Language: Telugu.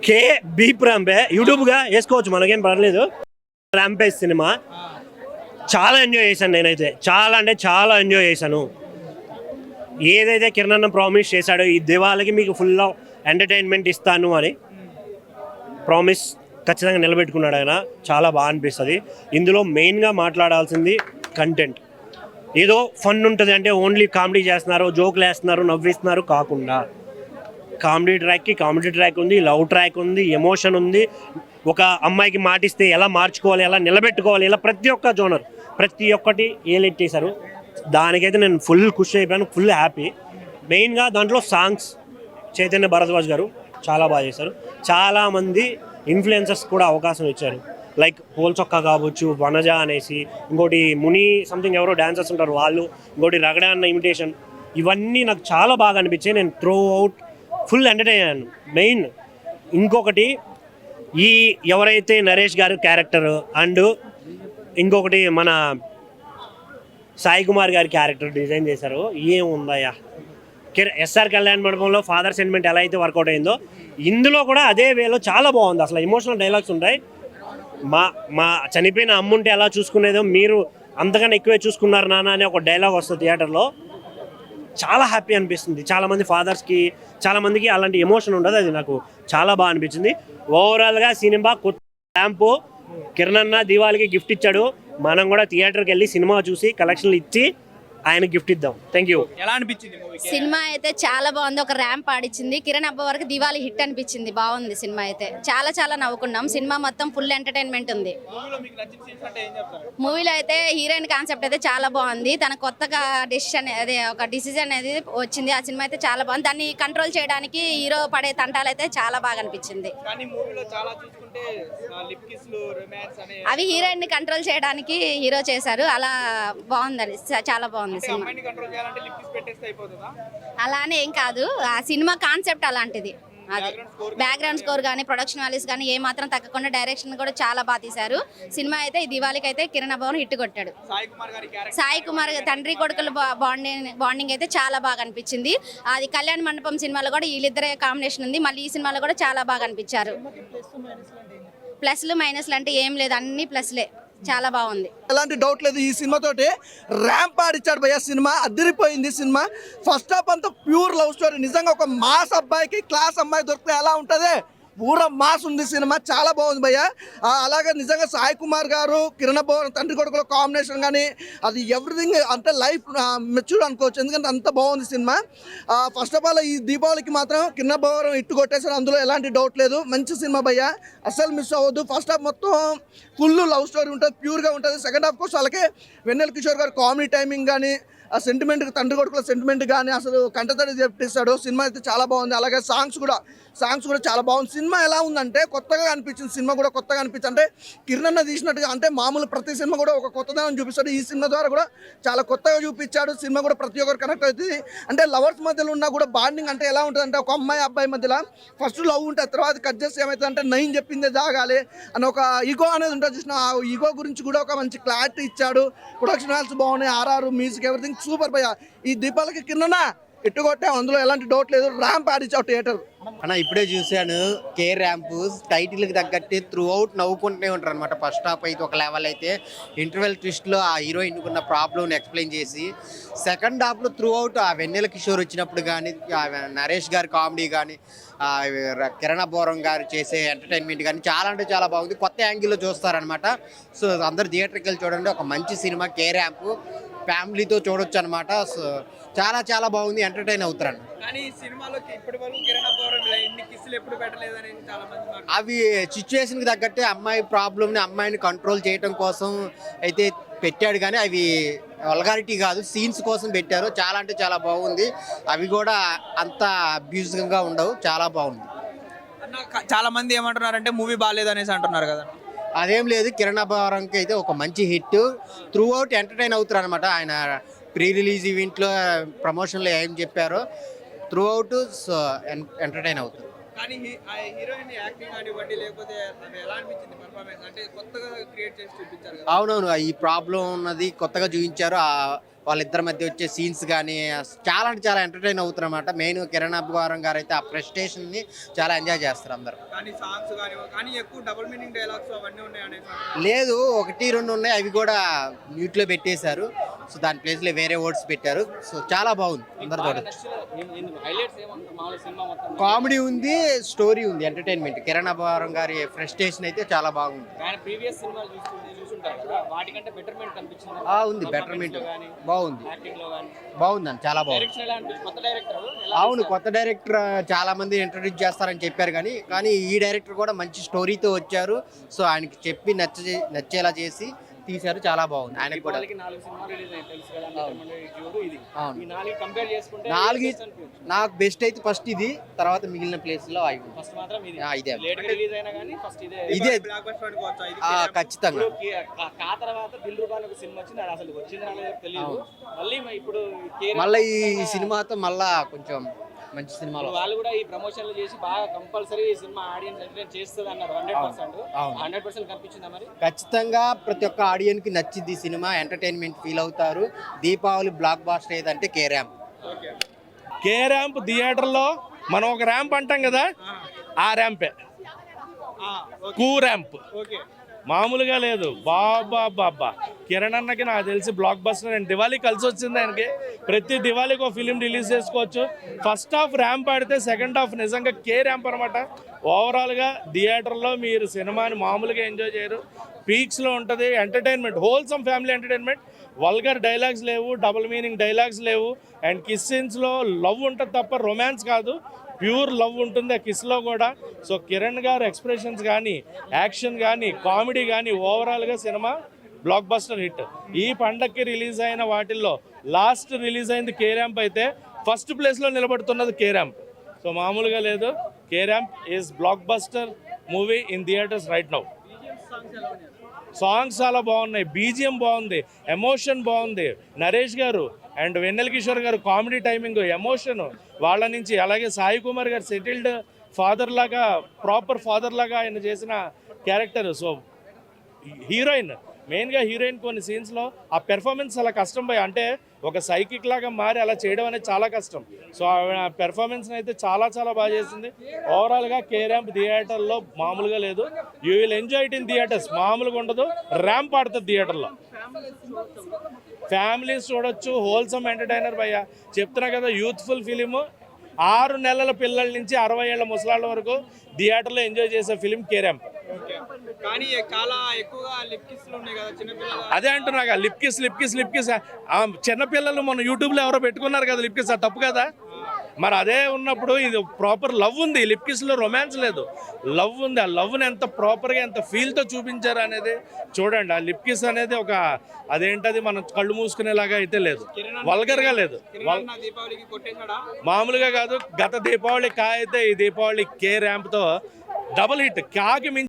కే బీప్ ర్యాంపే యూట్యూబ్గా వేసుకోవచ్చు, మనకేం పర్లేదు. ర్యాంపేజ్ సినిమా చాలా ఎంజాయ్ చేశాను నేనైతే, చాలా అంటే చాలా ఎంజాయ్ చేశాను. ఏదైతే కిరణ్ అన్న ప్రామిస్ చేశాడో ఈ దివాళికి మీకు ఫుల్ ఆఫ్ ఎంటర్టైన్మెంట్ ఇస్తాను అని ప్రామిస్ ఖచ్చితంగా నిలబెట్టుకున్నాడు ఆయన. చాలా బాగా అనిపిస్తుంది. ఇందులో మెయిన్గా మాట్లాడాల్సింది కంటెంట్. ఏదో ఫన్ ఉంటుంది అంటే ఓన్లీ కామెడీ చేస్తున్నారు, జోకులు వేస్తున్నారు, నవ్విస్తున్నారు కాకుండా కామెడీ ట్రాక్ ఉంది, లవ్ ట్రాక్ ఉంది, ఎమోషన్ ఉంది. ఒక అమ్మాయికి మాటిస్తే ఎలా మార్చుకోవాలి, ఎలా నిలబెట్టుకోవాలి, ఇలా ప్రతి ఒక్క జోనర్ ప్రతి ఒక్కటి ఏలెట్టేశారు. దానికైతే నేను ఫుల్ ఖుషి అయిపోయాను, ఫుల్ హ్యాపీ. మెయిన్గా దాంట్లో సాంగ్స్ చైతన్య భరద్వాజ్ గారు చాలా బాగా చేశారు. చాలామంది ఇన్ఫ్లుయెన్సర్స్ కూడా అవకాశం ఇచ్చారు. లైక్ పోల్ చొక్కా కావచ్చు, వనజ అనేసి, ఇంకోటి ముని సంథింగ్ ఎవరో డాన్సర్స్ ఉంటారు వాళ్ళు, ఇంకోటి రగడ అన్న ఇమిటేషన్, ఇవన్నీ నాకు చాలా బాగా అనిపించాయి. నేను త్రూ అవుట్ ఫుల్ ఎంటర్టైన్ అయ్యాను. మెయిన్ ఇంకొకటి ఈ ఎవరైతే నరేష్ గారు క్యారెక్టర్ అండ్ ఇంకొకటి మన సాయి కుమార్ గారి క్యారెక్టర్ డిజైన్ చేశారు. ఏముందయ్యా, ఎస్ఆర్ కళ్యాణ్ మండపంలో ఫాదర్ సెంటిమెంట్ ఎలా అయితే వర్కౌట్ అయిందో ఇందులో కూడా అదే వేలో చాలా బాగుంది. అసలు ఎమోషనల్ డైలాగ్స్ ఉంటాయి. మా చనిపోయిన అమ్ముంటే ఎలా చూసుకునేదో మీరు అంతకన్నా ఎక్కువే చూసుకున్నారు నాన్న అనే ఒక డైలాగ్ వస్తుంది థియేటర్లో. చాలా హ్యాపీ అనిపిస్తుంది. చాలామంది ఫాదర్స్కి చాలామందికి అలాంటి ఎమోషన్ ఉండదు. అది నాకు చాలా బాగా అనిపించింది. ఓవరాల్గా సినిమా కొత్త ర్యాంపు. కిరణ్ అన్న దీవాళికి గిఫ్ట్ ఇచ్చాడు. మనం కూడా థియేటర్కి వెళ్ళి సినిమా చూసి కలెక్షన్లు ఇచ్చి ఆయన గిఫ్ట్ ఇద్దాం. Thank you. ఎలా అనిపించింది సినిమా అయితే చాలా బాగుంది. ఒక ర్యాంప్ ఆడిచ్చింది. కిరణ్ అబ్బ వరకు దివాళి హిట్ అనిపించింది. బాగుంది సినిమా అయితే. చాలా చాలా నవ్వుకున్నాం. సినిమా మొత్తం ఫుల్ ఎంటర్టైన్మెంట్ ఉంది. మూవీలో అయితే హీరోయిన్ కాన్సెప్ట్ అయితే చాలా బాగుంది. తన కొత్తగా డిసిజన్ అనేది వచ్చింది. ఆ సినిమా అయితే చాలా బాగుంది. దాన్ని కంట్రోల్ చేయడానికి హీరో పడే తంటాలు అయితే చాలా బాగా అనిపించింది. అవి హీరోయిన్ ని కంట్రోల్ చేయడానికి హీరో చేశారు. అలా బాగుంది, చాలా బాగుంది సినిమా. అలానే ఏం కాదు, ఆ సినిమా కాన్సెప్ట్ అలాంటిది. అది బ్యాక్గ్రౌండ్ స్కోర్ కానీ ప్రొడక్షన్ వాల్యూస్ కానీ ఏ మాత్రం తగ్గకుండా డైరెక్షన్ కూడా చాలా బాగా తీశారు. సినిమా అయితే ఈ దివాళికి అయితే కిరణ్ భవన్ హిట్ కొట్టాడు. సాయి కుమార్ తండ్రి కొడుకుల బాండింగ్ అయితే చాలా బాగా అనిపించింది. అది కళ్యాణ మండపం సినిమాలో కూడా వీళ్ళిద్దరే కాంబినేషన్ ఉంది. మళ్ళీ ఈ సినిమాలో కూడా చాలా బాగా అనిపించారు. ప్లస్లు మైనస్లు అంటే ఏం లేదు, అన్ని ప్లస్లే. చాలా బాగుంది, ఎలాంటి డౌట్ లేదు. ఈ సినిమా తోటి ర్యాంప్ ఆడిచ్చాడు భయ్య. సినిమా అదిరిపోయింది. సినిమా ఫస్ట్ హాఫ్ అంతా ప్యూర్ లవ్ స్టోరీ. నిజంగా ఒక మాస్ అబ్బాయికి క్లాస్ అమ్మాయి దొరికితే ఎలా ఉంటుంది, పూరా మాస్ ఉంది సినిమా. చాలా బాగుంది భయ్య. అలాగే నిజంగా సాయి కుమార్ గారు కిరణ్ భవన్ తండ్రి కొడుకుల కాంబినేషన్ కానీ అది ఎవ్రీథింగ్ అంటే లైఫ్ మెచ్యూర్ అనుకోవచ్చు. ఎందుకంటే అంత బాగుంది సినిమా. ఫస్ట్ ఆఫ్ ఆల్ ఈ దీపావళికి మాత్రం కిరణ్ భవన్ ఇట్టు కొట్టేసారు, అందులో ఎలాంటి డౌట్ లేదు. మంచి సినిమా భయ్య, అస్సలు మిస్ అవ్వద్దు. ఫస్ట్ హాఫ్ మొత్తం ఫుల్ లవ్ స్టోరీ ఉంటుంది, ప్యూర్గా ఉంటుంది. సెకండ్ హాఫ్ కోసం అలాగే వెన్నెల కిషోర్ గారు కామెడీ టైమింగ్ కానీ ఆ సెంటిమెంట్ తండ్రి కొడుకుల సెంటిమెంట్ కానీ అసలు కంటతడి చెప్పిస్తాడు. సినిమా అయితే చాలా బాగుంది. అలాగే సాంగ్స్ కూడా చాలా బాగుంది. సినిమా ఎలా ఉందంటే కొత్తగా అనిపించింది. సినిమా కూడా కొత్తగా అనిపించింది. అంటే కిరణ్ అన్న తీసినట్టుగా అంటే మామూలు ప్రతి సినిమా కూడా ఒక కొత్తదనం చూపిస్తాడు. ఈ సినిమా ద్వారా కూడా చాలా కొత్తగా చూపించాడు. సినిమా కూడా ప్రతి ఒక్కరు కనెక్ట్ అవుతుంది. అంటే లవర్స్ మధ్యలో ఉన్నా కూడా బాండింగ్ అంటే ఎలా ఉంటుంది అంటే ఒక అమ్మాయి అబ్బాయి మధ్యలో ఫస్ట్ లవ్ ఉంటుంది, తర్వాత కట్ చేస్తే ఏమవుతుంది అంటే నైన్ చెప్పిందే జాగాలి అని ఒక ఈగో అనేది ఉంటుంది. చూసిన ఆ ఈగో గురించి కూడా ఒక మంచి క్లారిటీ ఇచ్చాడు. ప్రొడక్షన్ వాల్స్ బాగున్నాయి, ఆర్ఆర్ మ్యూజిక్ ఎవ్రీథింగ్ సూపర్ భయ్య. ఈ దీపాలకి కిందన ఎట్టుకొట్టే అందులో ఎలాంటి డౌట్ లేదు. ర్యాంప్ ఆడిచ్చావు థియేటర్ అన్న. ఇప్పుడే చూశాను కే ర్యాంప్. టైటిల్కి తగ్గట్టే త్రూ అవుట్ నవ్వుకుంటూనే ఉంటారు అనమాట. ఫస్ట్ హాఫ్ అయితే ఒక లెవెల్ అయితే ఇంటర్వెల్ ట్విస్ట్లో ఆ హీరోయిన్ ఉన్న ప్రాబ్లమ్ని ఎక్స్ప్లెయిన్ చేసి, సెకండ్ హాఫ్లో త్రూ అవుట్ ఆ వెన్నెల కిషోర్ వచ్చినప్పుడు కానీ, నరేష్ గారి కామెడీ కానీ, కిరణ్ బోరం గారు చేసే ఎంటర్టైన్మెంట్ కానీ చాలా అంటే చాలా బాగుంది. కొత్త యాంగిల్లో చూస్తారనమాట. సో అందరు థియేటర్కి వెళ్ళి చూడండి. ఒక మంచి సినిమా కే ర్యాంప్, ఫ్యామిలీతో చూడొచ్చు అనమాట. సో చాలా చాలా బాగుంది, ఎంటర్టైన్ అవుతారు. అవి సిచ్యువేషన్కి తగ్గట్టే అమ్మాయి ప్రాబ్లమ్ని అమ్మాయిని కంట్రోల్ చేయడం కోసం అయితే పెట్టాడు, కానీ అవి వల్గారిటీ కాదు, సీన్స్ కోసం పెట్టారు. చాలా అంటే చాలా బాగుంది. అవి కూడా అంత అబ్యూజివ్గా ఉండవు, చాలా బాగుంది. చాలా మంది ఏమంటున్నారంటే మూవీ బాగాలేదు అనేసి అంటున్నారు కదా. అదేం లేదు, కిరణ్ అబ్బవరంకి అయితే ఒక మంచి హిట్. త్రూ అవుట్ ఎంటర్టైన్ అవుతారు అనమాట. ఆయన ప్రీ రిలీజ్ ఈవెంట్లో ప్రమోషన్లో ఏం చెప్పారో త్రూ అవుట్ ఎంటర్టైన్ అవుతారు. అవునవును, ఈ ప్రాబ్లం ఉన్నది కొత్తగా చూపించారు. ఆ వాళ్ళిద్దరి మధ్య వచ్చే సీన్స్ కానీ చాలా అంటే చాలా ఎంటర్టైన్ అవుతున్నమాట. మెయిన్ కిరణ్ అబ్బవరం గారు అయితే ఆ ప్రెస్టేషన్ని చాలా ఎంజాయ్ చేస్తారు అందరు. కానీ సాంగ్స్ కానీ ఎక్కువ డబుల్ మీనింగ్ డైలాగ్స్ అవన్నీ ఉన్నాయి అనేసి లేదు, 1-2 ఉన్నాయి, అవి కూడా మ్యూట్లో పెట్టేశారు. సో దాని ప్లేస్లో వేరే వర్డ్స్ పెట్టారు. సో చాలా బాగుంది, అందరు చూడొచ్చు. కామెడీ ఉంది, స్టోరీ ఉంది, ఎంటర్టైన్మెంట్. కిరణ్ అబ్బవరం గారి ఫ్రస్ట్రేషన్ అయితే చాలా బాగుంది. ప్రీవియస్ సినిమాలు చూస్తుంటారు కదా, వాటికంటే బెటర్మెంట్ కనిపించింది. ఉంది, బెటర్మెంట్ బాగుంది, యాక్టింగ్ లో కానీ బాగుందండి, చాలా బాగుంది. డైరెక్షన్ ఎలా అనిపించింది? కొత్త డైరెక్టర్ అవును, కొత్త డైరెక్టర్ చాలా మంది ఇంట్రడ్యూస్ చేస్తారని చెప్పారు, కానీ ఈ డైరెక్టర్ కూడా మంచి స్టోరీతో వచ్చారు. సో ఆయనకి చెప్పి నచ్చేలా చేసి తీశారు, చాలా బాగుంది. ఆయనకు కూడా 4 సినిమాలు రిలీజ్ అయ్యాయి తెలుసు కదా, చూడు ఇది. అవును. ఈ 4 కంపేర్ చేసుకుంటే 4 నాకు బెస్ట్ అయితే ఫస్ట్ ఇది, తర్వాత మిగిలిన ప్లేస్ లో అవి. ఫస్ట్ మాత్రం ఇది ఇదే లేట్ గా రిలీజ్ అయినా కానీ ఫస్ట్ ఇదే బ్లాక్ బస్టర్ అనుకోవచ్చా ఇది? ఖచ్చితంగా. కా తర్వాత దిల్ రూబా అని ఒక సినిమా వచ్చింది, అది అసలు వచ్చింది రాలేదు తెలియదు. మళ్ళీ ఇప్పుడు మళ్ళీ ఈ సినిమాతో మళ్ళా కొంచెం మంచి సినిమాలో వాళ్ళు కూడా ఈ ప్రమోషన్లు చేసి బాగా కంపల్సరీ ఈ సినిమా ఆడియన్స్ ఎంటర్టైన్ చేస్తుంది అన్నారు. 100% 100% కనిపించిందా మరి? ఖచ్చితంగా ప్రతి ఒక్క ఆడియన్స్ కి నచ్చింది సినిమా, ఎంటర్టైన్మెంట్ ఫీల్ అవుతారు. దీపావళి బ్లాక్ బాస్టర్ ఏదంటే కే ర్యాంప్. కే ర్యాంప్ థియేటర్లో మనం ఒక ర్యాంప్ అంటాం కదా, ఆ ర్యాంపే కూ ర్యాంప్. ఓకే, మామూలుగా లేదు. బాబా కిరణ్ అన్నకి నాకు తెలిసి బ్లాక్ బస్టర్ అండ్ దివాళీ కలిసి వచ్చింది ఆయనకి. ప్రతి దివాళీకి ఒక ఫిలిం రిలీజ్ చేసుకోవచ్చు. ఫస్ట్ హాఫ్ ర్యాంప్ ఆడితే సెకండ్ హాఫ్ నిజంగా కే ర్యాంప్ అనమాట. ఓవరాల్గా థియేటర్లో మీరు సినిమాని మామూలుగా ఎంజాయ్ చేయరు. పీక్స్లో ఉంటుంది entertainment, wholesome family entertainment. Vulgar dialogues లేవు, డబుల్ మీనింగ్ డైలాగ్స్ లేవు, అండ్ కిస్ సీన్స్లో లవ్ ఉంటుంది తప్ప రొమాన్స్ కాదు, ప్యూర్ లవ్ ఉంటుంది ఆ కిస్లో కూడా. సో కిరణ్ గారు ఎక్స్ప్రెషన్స్ కానీ, యాక్షన్ కానీ, కామెడీ కానీ, ఓవరాల్గా సినిమా బ్లాక్ బస్టర్ హిట్. ఈ పండక్కి రిలీజ్ అయిన వాటిల్లో లాస్ట్ రిలీజ్ అయింది కే ర్యాంప్ అయితే ఫస్ట్ ప్లేస్లో నిలబడుతున్నది కే ర్యాంప్. సో మామూలుగా లేదు. K ramp is block buster movie in theatres right now. Songs చాలా బాగున్నాయి, బీజిఎం బాగుంది, ఎమోషన్ బాగుంది. నరేష్ గారు అండ్ వెన్నెల కిషోర్ గారు కామెడీ టైమింగ్, ఎమోషన్ వాళ్ళ నుంచి. అలాగే సాయి కుమార్ గారు సెటిల్డ్ ఫాదర్ లాగా, ప్రాపర్ ఫాదర్ లాగా ఆయన చేసిన క్యారెక్టర్. సో హీరోయిన్, మెయిన్గా హీరోయిన్ కొన్ని సీన్స్లో ఆ పెర్ఫార్మెన్స్ చాలా కష్టం పోయి, అంటే ఒక సైకిక్ లాగా మారి అలా చేయడం అనేది చాలా కష్టం. సో ఆ పెర్ఫార్మెన్స్ని అయితే చాలా చాలా బాగా చేసింది. ఓవరాల్గా కే ర్యాంప్ థియేటర్లో మామూలుగా లేదు. You will enjoy it in theatres. మామూలుగా ఉండదు, ర్యాంప్ ఆడుతుంది థియేటర్లో. ఫ్యామిలీస్ చూడొచ్చు, హోల్సమ్ ఎంటర్టైనర్ భయ్య. చెప్తున్నా కదా, యూత్ఫుల్ ఫిలిము. 6 నెలల పిల్లల నుంచి 60 ఏళ్ల ముసలాళ్ళ వరకు థియేటర్లో ఎంజాయ్ చేసే ఫిలిం కే ర్యాంప్. కానీ చాలా ఎక్కువగా లిప్ కిస్లు ఉన్నాయి కదా చిన్నపిల్లలు. అదే అంటున్నాగా, లిప్ కిస్. చిన్నపిల్లలు మన యూట్యూబ్లో ఎవరో పెట్టుకున్నారు కదా లిప్ కిస్, అది తప్పు కదా. మరి అదే ఉన్నప్పుడు ఇది ప్రాపర్ లవ్ ఉంది. లిప్ కిస్లో రొమాన్స్ లేదు, లవ్ ఉంది. ఆ లవ్ని ఎంత ప్రాపర్గా, ఎంత ఫీల్తో చూపించారు అనేది చూడండి. ఆ లిప్ కిస్ అనేది ఒక అదేంటది మనం కళ్ళు మూసుకునేలాగా అయితే లేదు, వల్గర్గా లేదు. దీపావళికి కొట్టేశాడా? మామూలుగా కాదు. గత దీపావళి అయితే ఈ దీపావళి కే ర్యాంప్తో డబుల్ హిట్. కాకి మించి